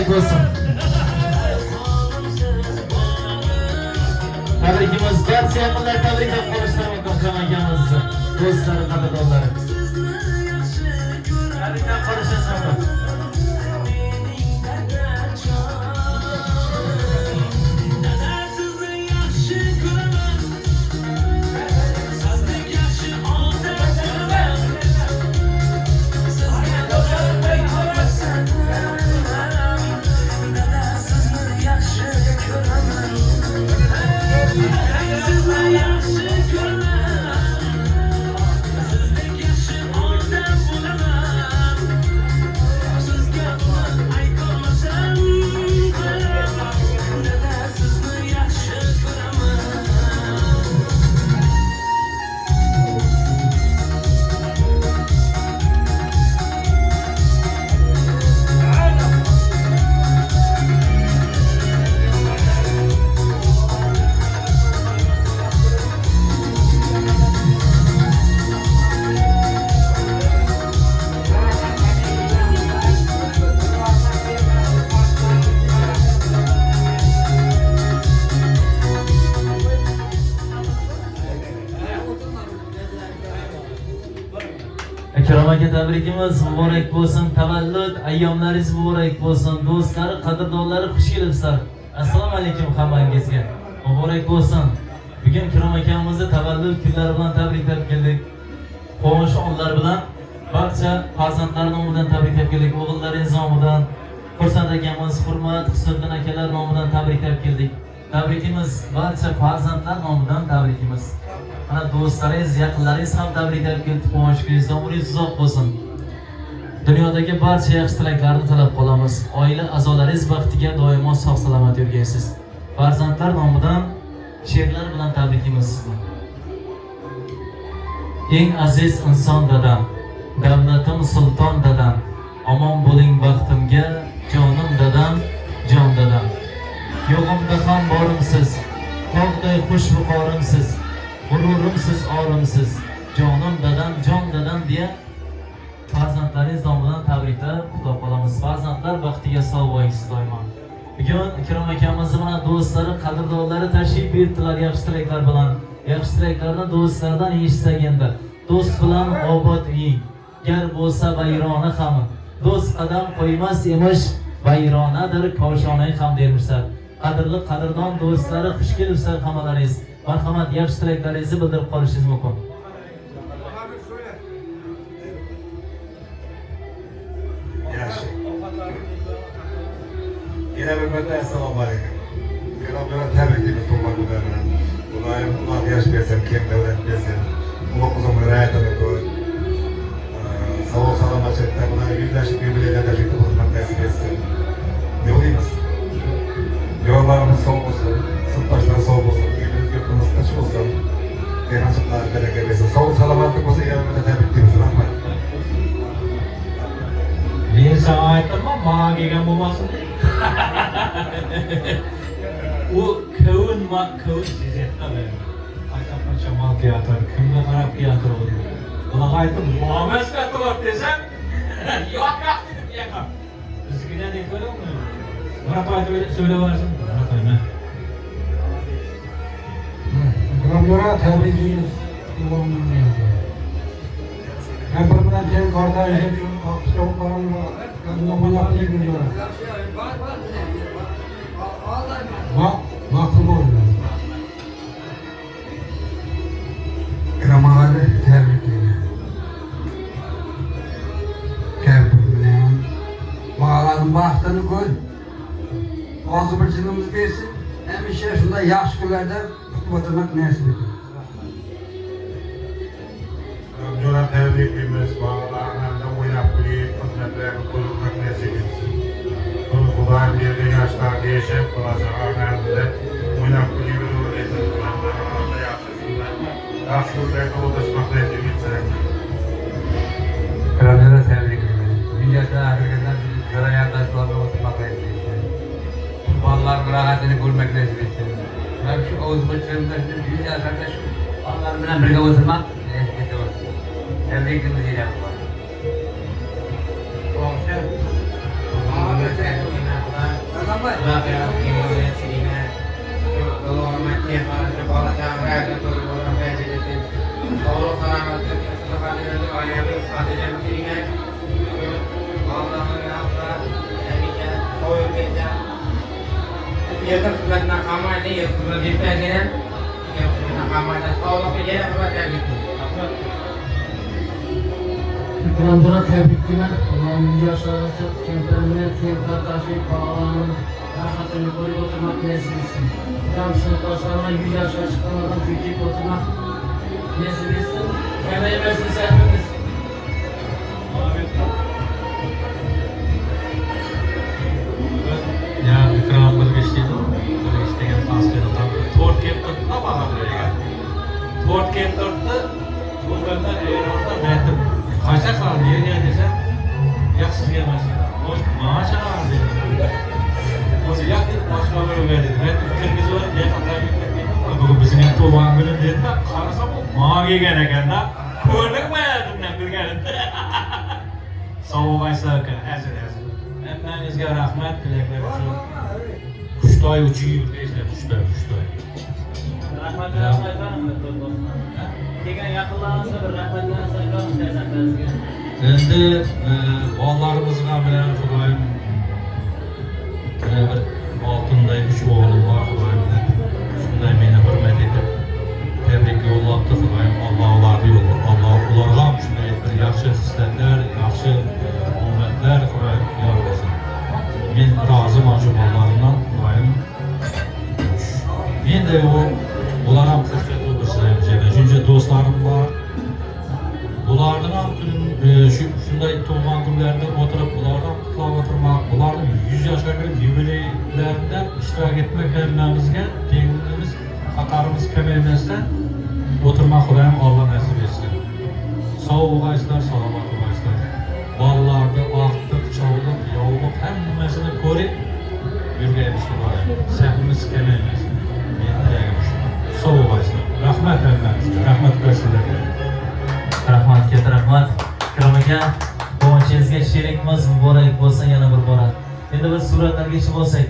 mübarek olsun. Tabrikimiz barcha yaqinlar tabriklab qolishdan mumkin ekanimizni. Do'stlari, qadrdonlari. Tabriklab qolishingiz mumkin. Ikromaga tabrikimiz muborak bo'lsin. Tavallud ayyomlaringiz muborak bo'lsin. Do'stlar, qadrdonlari xush kelibsizlar. Assalomu alaykum hammangizga. Muborak bo'lsin. Bugun Ikrom akamizni tavallud kunlari bilan tabriklab keldik. Quvonch onlar bilan barcha farzandlar nomidan tabriklab keldik. O'g'illaringiz nomidan, Xursand akamiz, Hurmat, Husniddin akalar nomidan tabriklab keldik. Tabrikimiz barcha farzandlar nomidan tabrikimiz. Ana do'stlaringiz, yaqinlaringiz ham tabriklab keldi. Quvonch kuningiz umringiz uzoq bo'lsin. Dunyodagi barcha yaxshi tilaklarni tilab qolamiz. Oila a'zolaringiz baxtiga doimo sog' salomat yurgaysiz. Farzandlar nomidan she'rlar bilan tabrikimiz sizni. Eng aziz inson dadam, davlatim sulton dadam, omon bo'ling baxtimga, jonim dadam, jon dadam. Yo'g'imda ham borimsiz, tog'day xush viqorimsiz, g'ururimsiz, orimsiz, jonim dadam, jon dadam deya farzandlaringiz nomidan tabriklab qutlab qolamiz. Farzandlar baxtiga sog' bo'lingsiz doimo. Bugun Ikrom akamizni mana do'stlari, qadrdonlari tashrif buyurdilar yaxshi tilaklar bilan. Yaxshi tilaklarni do'stlardan eshitsak endi. Do'st bilan obod uying, gar bo'lsa vayrona ham. Do'st qadam qo'ymas emish, vayronadir koshonang ham dermishlar. Qadrli qadrdon do'stlari, xush kelibsizlar hammalaringiz. Marhamat, yaxshi tilaklaringizni bildirib qolishingiz mumkin. Yaxshi. Yana bir marta assalomu alaykum. Ikrom tabriklaymiz tug'ilgan kunlar bilan. Xudoyim uzoq yosh bersin, keng davlat bersin. Umr uzun hayotini ko'r. Sog' salomatlikda bilan yuzlashib yubileylarda xizmat nasib etsin. Ne o'ylaymiz? Yo'llarimiz sog' bo'lsin, sinfdoshlar sog' bo'lsin, elimiz yurtimiz tinch bo'lsin. Berajaqlar baraka bersin. Sog' salomatlik bo'lsa, yana tabriklaymiz. Rahmat. Men sana aytdimmi, menga kelgan bo'lmasin. U kavun sezayapti. Qancha mal keyatir, kimga qarab keyatir u. Bunaqa aytdim, muomasga qilib desam, yo'q deb yaqam. Bizgina deb ko'ramiz. Bunaqa aytib so'ylaversin. Bunaqa. Ikramlar tabriklaymiz. Ben buradan gel kardeşim akşamlarımla kanalımla ilgileniyorum. Bakım oluyor. Ikramları tebrikliyorum. Tebrikliyorum. Bağlanın bahtını koy. Ağzı bırçınımız versin. Hem işe şunda yaş günlerde kutlatmak nasip ediyor. Jo'ra tabriklaymiz, bolalarni o'ynab kulib, xizmatlarini qo'lga nasib etsin. Xudoyim bergan yoshlarga yashab, kelajaklarida o'ynab kulib yuraversin. Yaxshi yo'llarda o'tishmoqda nasib etsin. Ikramlara tabriklaymiz. Dünyada ahirganda bizi yardımcılarla oturmakla etsin. Kurbanların rahatını görmek nasip etsin. Ben şu Oğuz Bıçır'ımda dünya kardeş, onlarla birlikte oturmak nasip etsin. Tebrikimiz ile yapalım. Muhammad. Ular yaratgan sirine. Doğrumak yaparsa bana çağırdı doğrular verildi. Doğru kanaatı kesinlikle ayağını sadece sirine. Allah'ın yaptığı emike koyup geçen. Yakın sürekli kamaydı, yakın bir pengine. Yakın kamaydı, sağlık bir yere kadar gitti. Kur'an'da tebrikler. Allah'ın yaşarısı, kendilerine keyifler taşıyıp bağlanın. Rahatını koyup oturmak nasip etsin. Tam sınıflaşlarına 100 yaşa çıkamadan küçük oturmak nasip etsin. Kemeyi versin hepimiz. Ya ikram bir geçtiydi. Böyle isteyen pastayla tatlı. Tort kep tuttu da bana buraya geldi. Tort kep tuttu. Bu kadar orada verdim. Kaça kaldı diye ne desem. Yaksız gelmesin. Hoş maaş alalım dedim. Oysa yak dedi başka böyle verdi. Ben ülkemiz var. Ya kadar bir bugün bizim en toğlan günü dedim de karısam o mağa gelen eken de körlük mü elimden bir geldi. Soğuk aysakken hazır. Hepinizge rahmet dilekler için. Kuştay uçuyor işte kuştay. Rahmat efendim dostlar. Degan yaqinlaringizni bir rahmatlaringizni aytamiz farzandlaringizga. Endi bolalarımızga bilan Xudoyim bir oltinday 3 o'g'lim bor Xudoyim. Shunday meni hurmat etib tebrik yo'llabdi Xudoyim. Alloh ularni yo'llar. Alloh ularga ham shunday bir yaxshi hislatlar, yaxshi omadlar Xudoyim yor bo'lsin. Men roziman shu bolalarimdan Xudoyim. Endi ular ham xursand bo'lsin. Shuncha do'stlarim bor. Bulardan ham shunday tug'ilgan kunlarida o'tirib, ulardan qutlab o'tirmoq, ularning 100 yoshga kirib yubileylarida ishtirok etmak hammamizga tengimiz, xatarimiz kamaymasdan o'tirmoq Xudoyim Alloh nasib etsin. Sog' bo'lgaysizlar, salomat bo'lgaysizlar. Bolalarni ortiq, chovliq, yovliq hammasini ko'rib yurgaymiz Xudoyim. Sahvimiz kamaymasin. Men tilagim shu. Sog' bo'lgaysizlar. Rahmat hammamizga. Rahmat qilasizlar. Rahmat, katta rahmat. Ikrom aka, quvonchingizga sherikmiz muborak bo'lsin yana bir bora. Endi biz suratlarga chiqib olsak.